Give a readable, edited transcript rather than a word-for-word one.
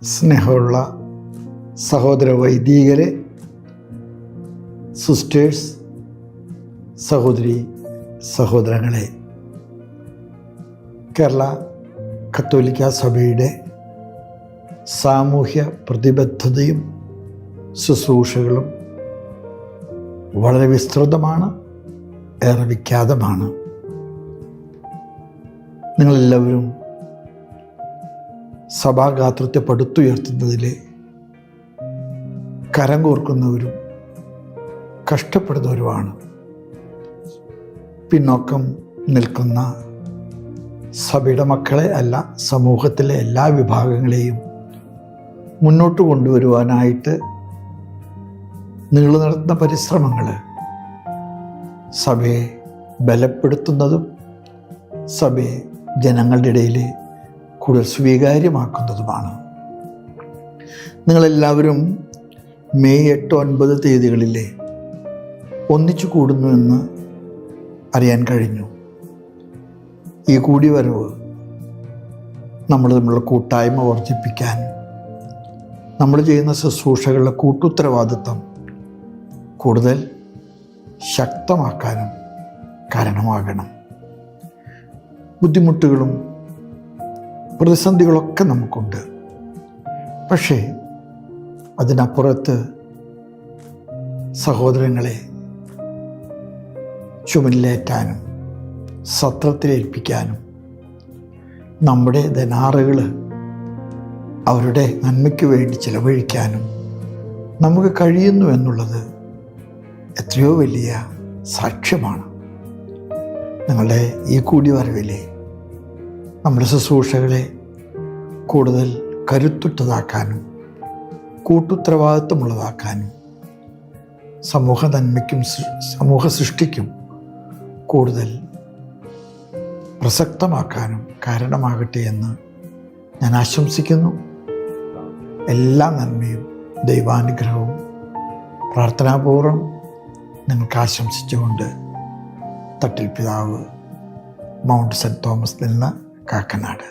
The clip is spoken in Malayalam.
സ്നേഹമുള്ള സഹോദര വൈദികരെ, സിസ്റ്റേഴ്സ്, സഹോദരി സഹോദരങ്ങളെ, കേരള കത്തോലിക്ക സഭയുടെ സാമൂഹ്യ പ്രതിബദ്ധതയും ശുശ്രൂഷകളും വളരെ വിസ്തൃതമാണ്, ഏറെ വിഖ്യാതമാണ്. നിങ്ങളെല്ലാവരും സഭാഗാത്രത്തെ പടുത്തുയർത്തുന്നതിൽ കരം കോർക്കുന്നവരും കഷ്ടപ്പെടുന്നവരുമാണ്. പിന്നോക്കം നിൽക്കുന്ന സഭയുടെ മക്കളെ അല്ല, സമൂഹത്തിലെ എല്ലാ വിഭാഗങ്ങളെയും മുന്നോട്ട് കൊണ്ടുവരുവാനായിട്ട് നിങ്ങൾ നടത്തുന്ന പരിശ്രമങ്ങൾ സഭയെ ബലപ്പെടുത്തുന്നതും സഭയെ ജനങ്ങളുടെ ഇടയിൽ കൂടുതൽ സ്വീകാര്യമാക്കുന്നതുമാണ്. നിങ്ങളെല്ലാവരും മെയ് 8, 9 തീയതികളിലെ ഒന്നിച്ചു കൂടുന്നുവെന്ന് അറിയാൻ കഴിഞ്ഞു. ഈ കൂടിവരവ് നമ്മൾ തമ്മിലുള്ള കൂട്ടായ്മ വർദ്ധിപ്പിക്കാൻ, നമ്മൾ ചെയ്യുന്ന ശുശ്രൂഷകളുടെ കൂട്ടുത്തരവാദിത്വം കൂടുതൽ ശക്തമാക്കാനും കാരണമാകണം. ബുദ്ധിമുട്ടുകളും പ്രതിസന്ധികളൊക്കെ നമുക്കുണ്ട്. പക്ഷേ അതിനപ്പുറത്ത് സഹോദരങ്ങളെ ചുമലിലേറ്റാനും സത്രത്തിലേൽപ്പിക്കാനും നമ്മുടെ ധനാറുകൾ അവരുടെ നന്മയ്ക്ക് വേണ്ടി ചിലവഴിക്കാനും നമുക്ക് കഴിയുന്നു എന്നുള്ളത് എത്രയോ വലിയ സാക്ഷ്യമാണ്. നിങ്ങളുടെ ഈ കൂടിവരവിലെ നമ്മുടെ ശുശ്രൂഷകളെ കൂടുതൽ കരുത്തുറ്റതാക്കാനും കൂട്ടുത്തരവാദിത്വമുള്ളതാക്കാനും സമൂഹ നന്മയ്ക്കും സമൂഹ സൃഷ്ടിക്കും കൂടുതൽ പ്രസക്തമാക്കാനും കാരണമാകട്ടെ എന്ന് ഞാൻ ആശംസിക്കുന്നു. എല്ലാ നന്മയും ദൈവാനുഗ്രഹവും പ്രാർത്ഥനാപൂർവ്വം നിങ്ങൾക്ക് ആശംസിച്ചുകൊണ്ട് തട്ടിൽ പിതാവ്, മൗണ്ട് സെൻറ്റ് തോമസിൽ നിന്ന് കാക്കനാട്.